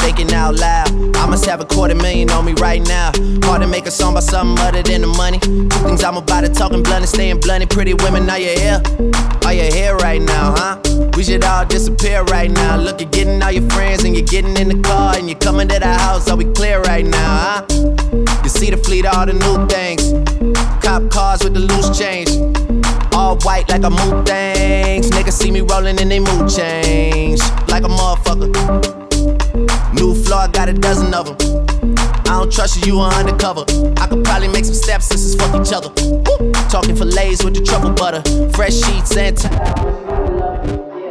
Thinking out loud, I must have $250,000 on me right now. Hard to make a song about something other than the money. Two things I'm about to talking blunt and staying blunt. Pretty women, are you here? Are you here right now, huh? We should all disappear right now. Look, you're getting all your friends and you're getting in the car and you're coming to the house. Are we clear right now, huh? You see the fleet, all the new things. Cop cars with the loose change. All white like a mood things. Niggas see me rolling and they mood change. Like a motherfucker. New floor, I got a dozen of them. I don't trust you, you are undercover. I could probably make some stepsisters fuck each other. Woo! Talking fillets with the truffle butter. Fresh sheets and